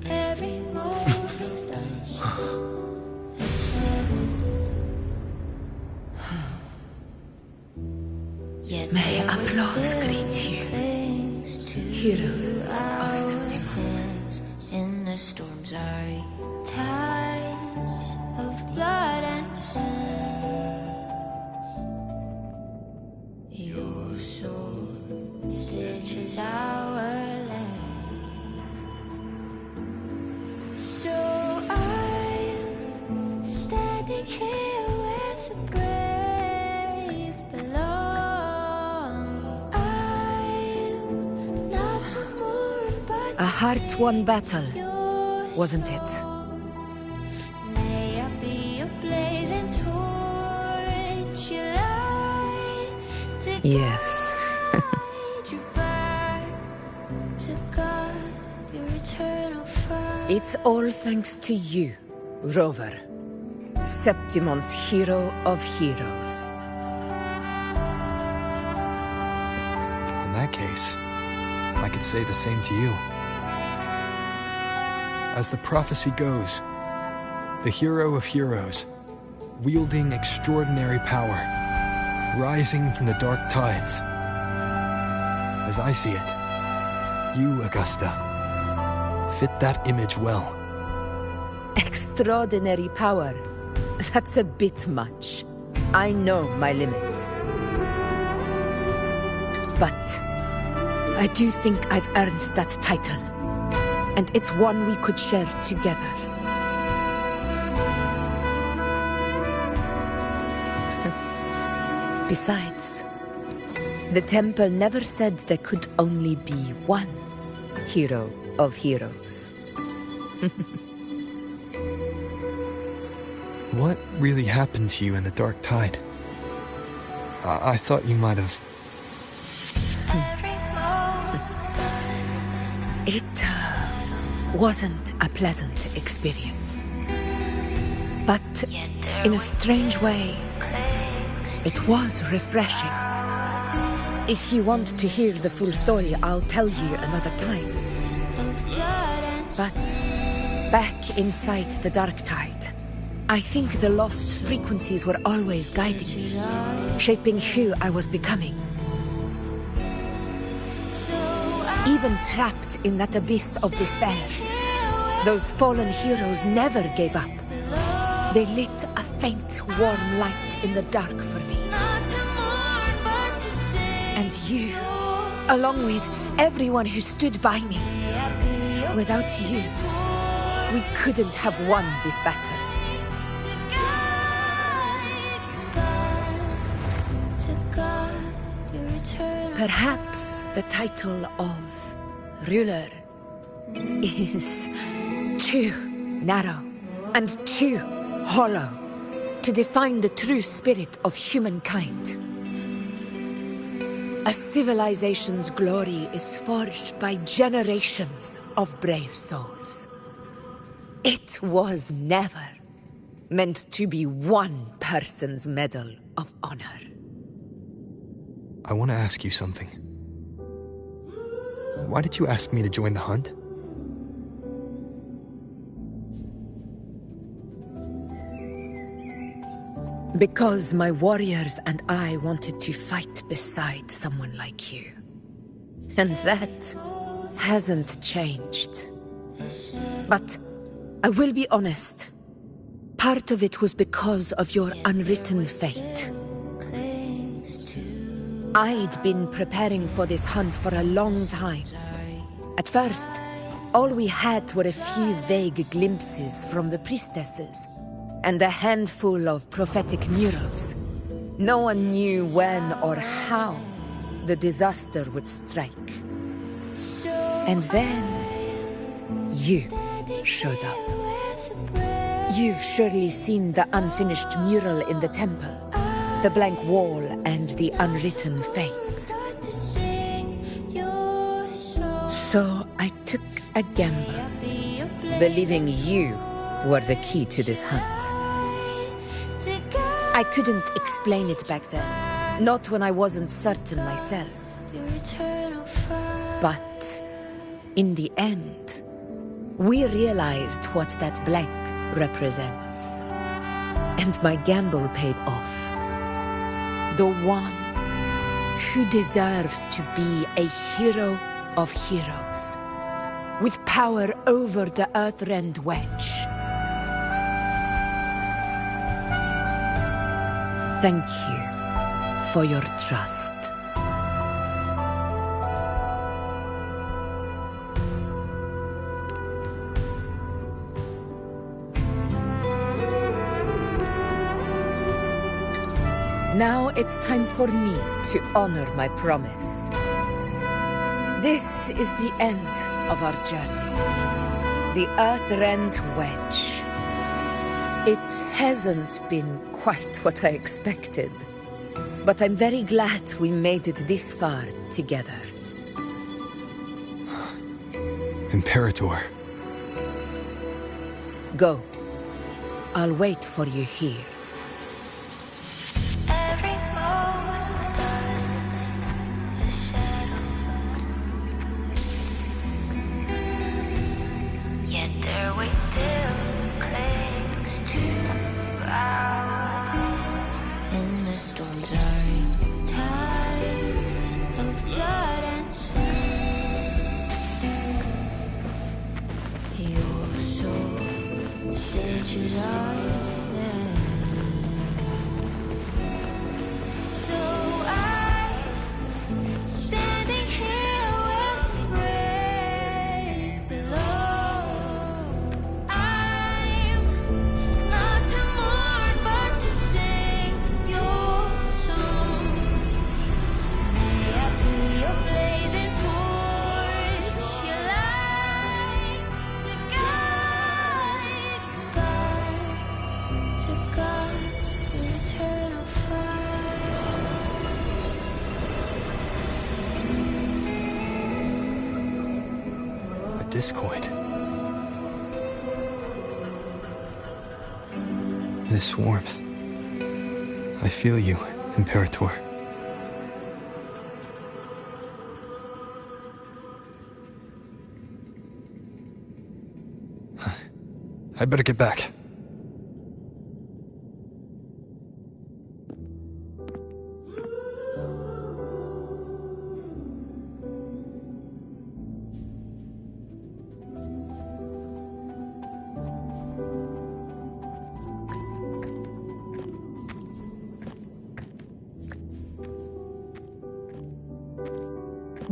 N: Every moment of dance is settled.
B: May applause greet you, heroes of Septimont.
N: In the storms are tides of blood and sand. Your sword stitches our land. So I'm standing here with the brave belong. I'm not more but
B: A heart-won battle, wasn't it?
N: may I be a blazing torch you light to
B: Yes.
N: guide you back to God, your eternal fire.
B: It's all thanks to you, Rover, Septimon's hero of heroes.
C: In that case, I could say the same to you. As the prophecy goes, the hero of heroes, wielding extraordinary power, rising from the dark tides. As I see it, you, Augusta, fit that image well.
B: Extraordinary power. That's a bit much. I know my limits. But I do think I've earned that title. And it's one we could share together. Besides, the temple never said there could only be one hero of heroes.
C: What really happened to you in the dark tide? I thought you might have...
B: It wasn't a pleasant experience. But in a strange way, it was refreshing. If you want to hear the full story, I'll tell you another time. But back inside the dark tide, I think the lost frequencies were always guiding me, shaping who I was becoming. Even trapped in that abyss of despair, those fallen heroes never gave up. They lit a faint, warm light in the dark for me. And you, along with everyone who stood by me. Without you, we couldn't have won this battle. Perhaps the title of ruler is too narrow and too hollow to define the true spirit of humankind. A civilization's glory is forged by generations of brave souls. It was never meant to be one person's medal of honor.
C: I want to ask you something. Why did you ask me to join the hunt?
B: Because my warriors and I wanted to fight beside someone like you. And that hasn't changed. But I will be honest. Part of it was because of your unwritten fate. I'd been preparing for this hunt for a long time. At first, All we had were a few vague glimpses from the priestesses, and a handful of prophetic murals. No one knew when or how the disaster would strike. And then, you showed up. You've surely seen the unfinished mural in the temple, the blank wall and the unwritten fate. So I took a gamble, believing you were the key to this hunt. I couldn't explain it back then, not when I wasn't certain myself. But in the end, we realized what that blank represents. And my gamble paid off. The one who deserves to be a hero of heroes, with power over the Earthrend Wedge. Thank you for your trust. Now it's time for me to honor my promise. This is the end of our journey. The Earthrend Wedge. It hasn't been quite what I expected, but I'm very glad we made it this far together.
C: Imperator.
B: Go. I'll wait for you here.
C: Discord. This warmth. I feel you, Imperator. I better get back.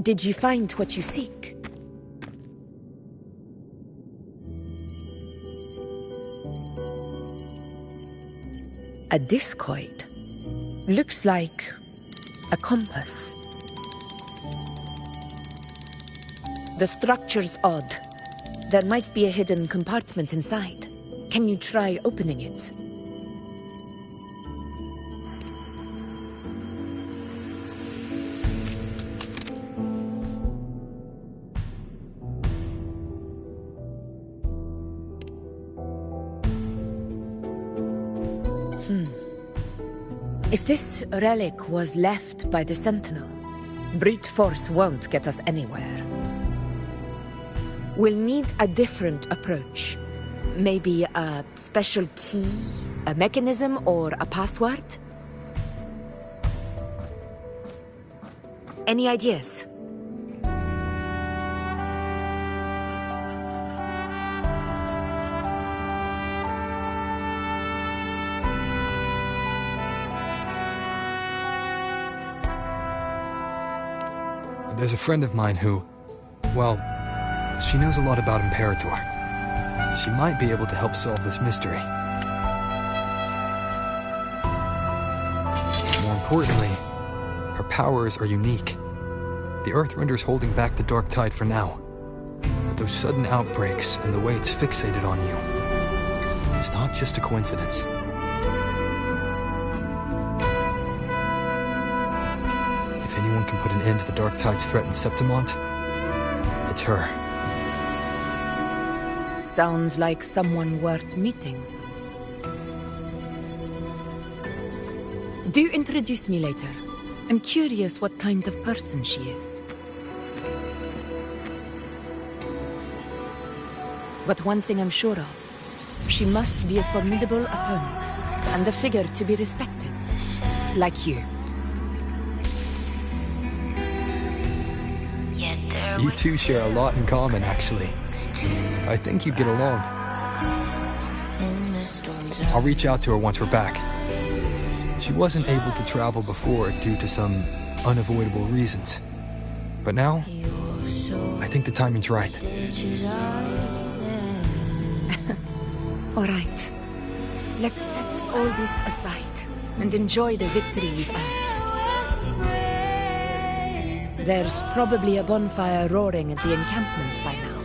B: Did you find what you seek? A discoid. Looks like a compass. The structure's odd. There might be a hidden compartment inside. Can you try opening it? If this relic was left by the Sentinel, brute force won't get us anywhere. We'll need a different approach. Maybe a special key, a mechanism, or a password? Any ideas?
C: There's a friend of mine who, well, She knows a lot about Imperator. She might be able to help solve this mystery. More importantly, her powers are unique. The Earthrender's holding back the Dark Tide for now. But those sudden outbreaks and the way it's fixated on you, it's not just a coincidence. If anyone can put an end to the Dark Tide's threat in Septimont, it's her.
B: Sounds like someone worth meeting. Do introduce me later. I'm curious what kind of person she is. But one thing I'm sure of, she must be a formidable opponent, and a figure to be respected, like you.
C: You two share a lot in common, actually. I think you'd get along. I'll reach out to her once we're back. She wasn't able to travel before due to some unavoidable reasons. But now, I think the timing's right.
B: All right. Let's set all this aside and enjoy the victory we've earned. There's probably a bonfire roaring at the encampment by now.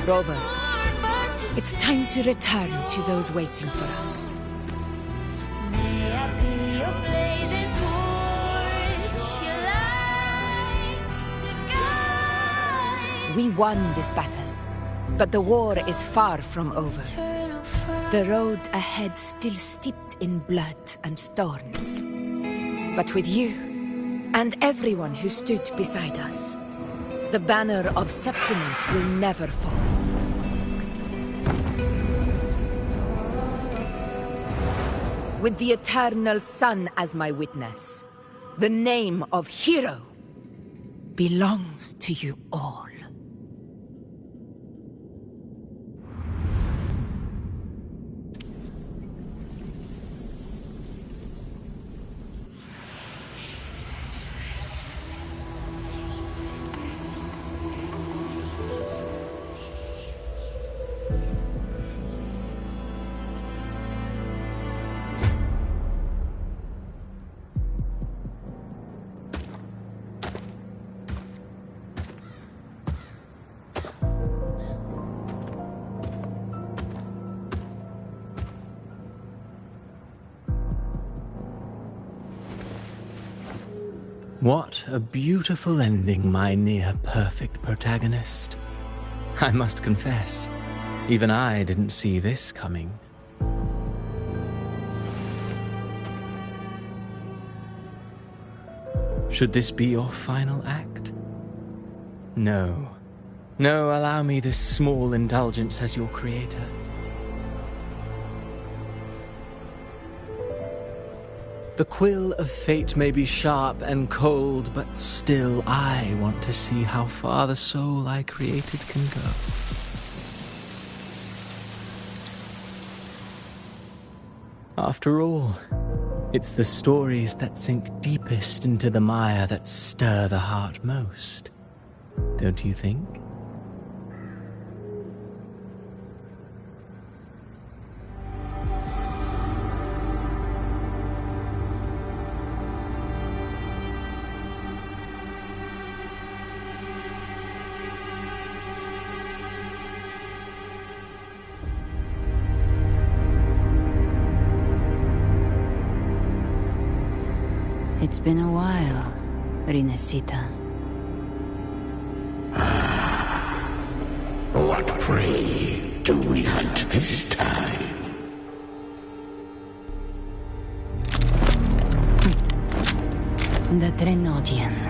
B: Rover, it's time to return to those waiting for us. We won this battle, but the war is far from over. The road ahead still steeped in blood and thorns. But with you, and everyone who stood beside us, the banner of Septimont will never fall. With the eternal sun as my witness, the name of hero belongs to you all.
H: What a beautiful ending, my near-perfect protagonist. I must confess, even I didn't see this coming. Should this be your final act? No. No, allow me this small indulgence as your creator. The quill of fate may be sharp and cold, but still I want to see how far the soul I created can go. After all, it's the stories that sink deepest into the mire that stir the heart most, don't you think?
P: It's been a while, Rinesita.
F: What prey do we hunt this time?
P: The Drenodian.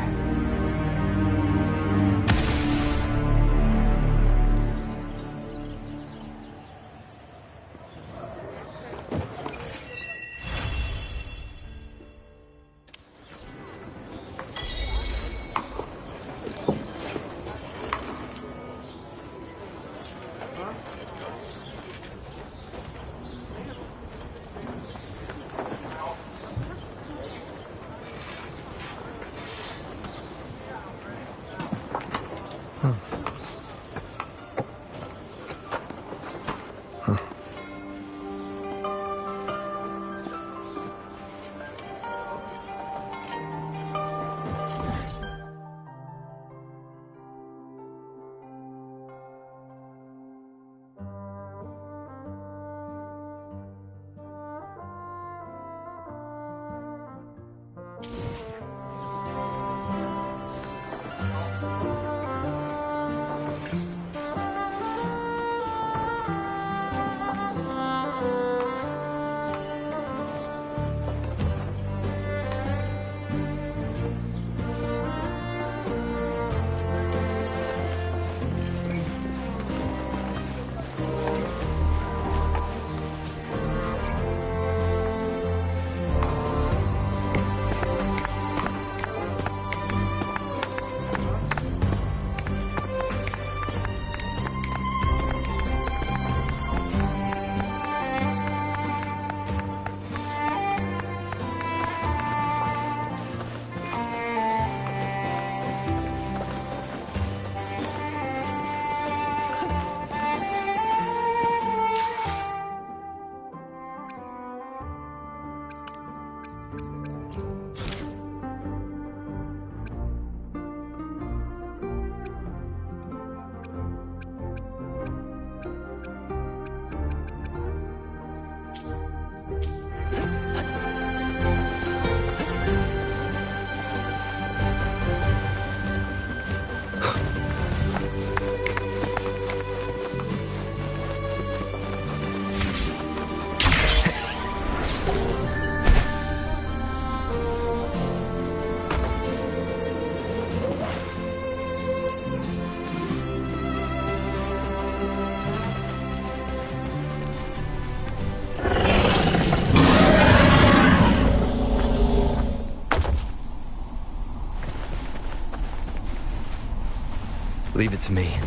C: Leave it to me.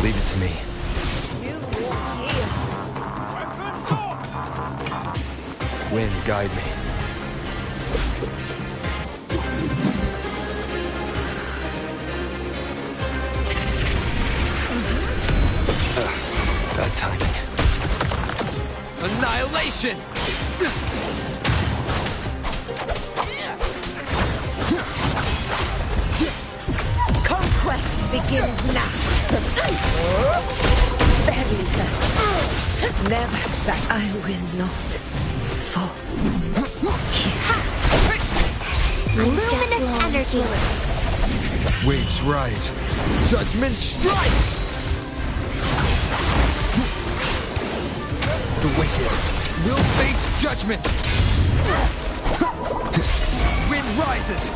C: Leave it to me. Wind, guide me. Bad timing.
M: Annihilation!
B: Conquest begins now. Bury her. Never that I will not fall.
G: Luminous energy.
C: Waves rise. Judgment strikes! The wicked will face judgment! Wind rises!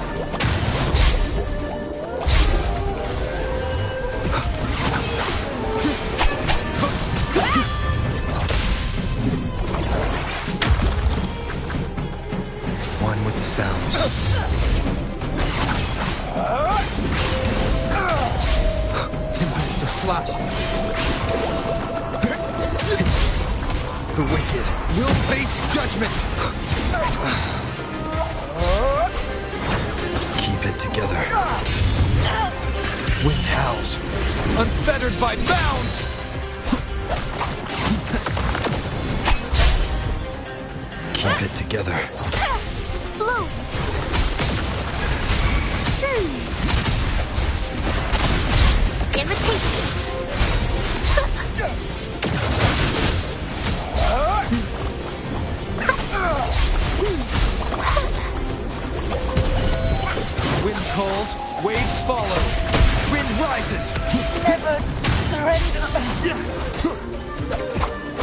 C: One with the sounds. Tempest of slashes. The wicked will face judgment! Keep it together. Wind howls, unfettered by bounds! Keep it together.
G: Blue. Invitation.
M: Wind calls, waves follow. Wind rises.
G: Never surrender.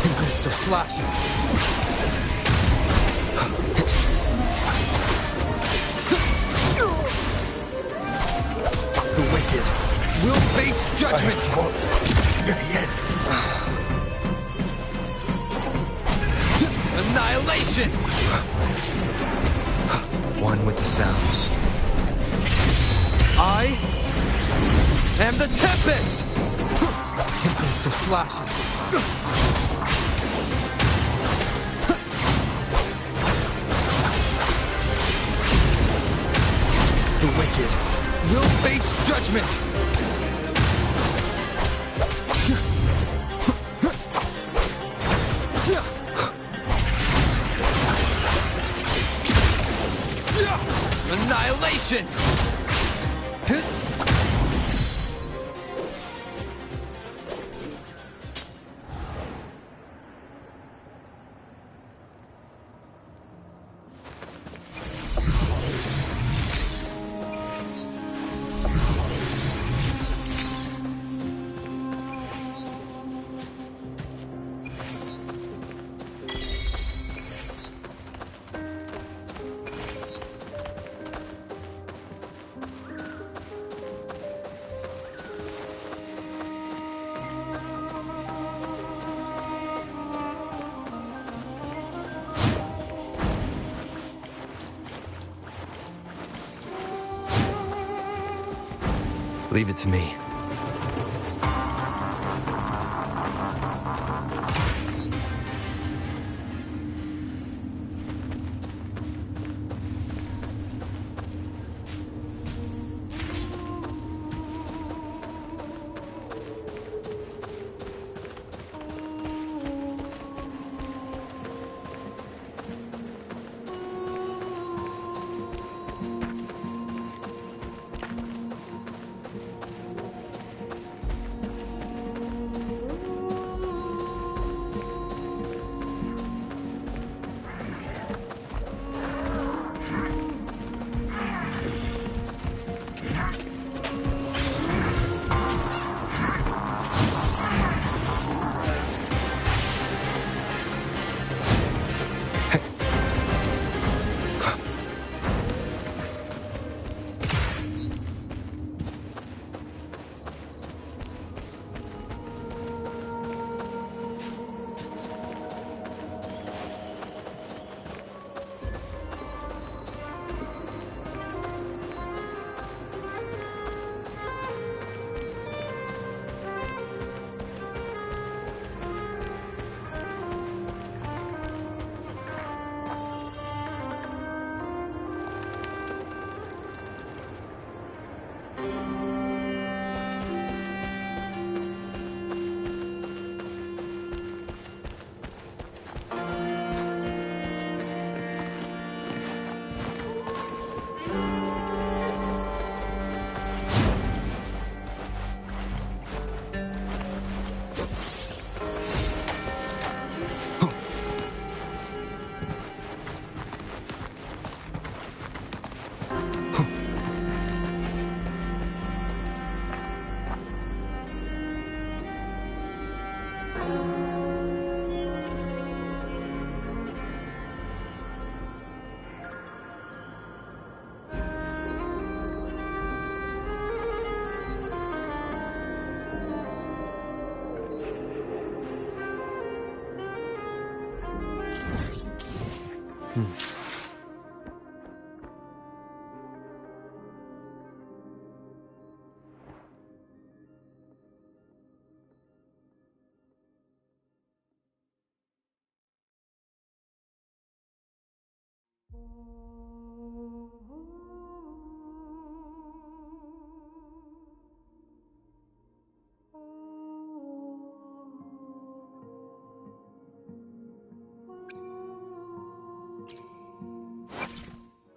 M: Tempest of slashes. The wicked will face judgment. Annihilation.
C: One with the sounds.
M: I am the Tempest.
C: Tempest of
M: slashes. The wicked will face judgment! Annihilation!
C: Leave it to me.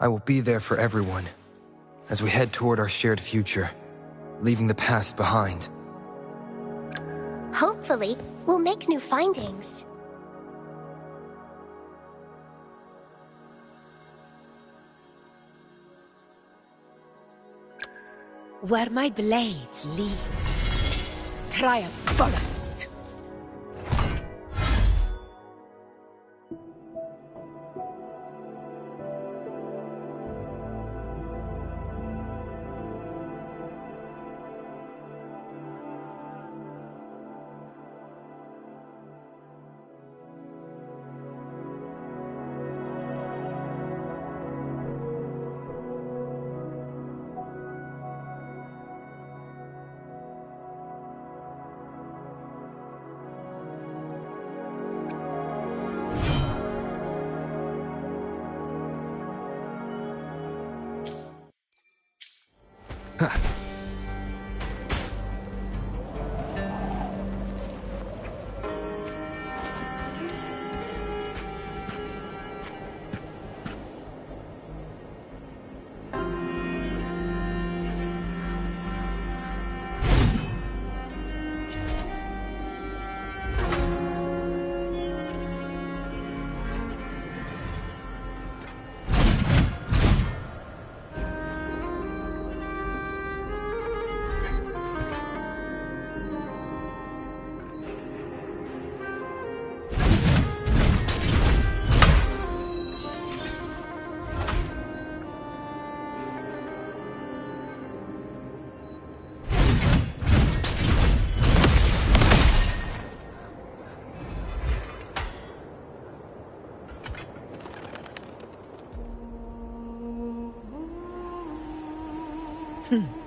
C: I will be there for everyone, as we head toward our shared future, leaving the past behind.
Q: Hopefully, we'll make new findings.
B: Where my blade leads, triumph follows. Hmm.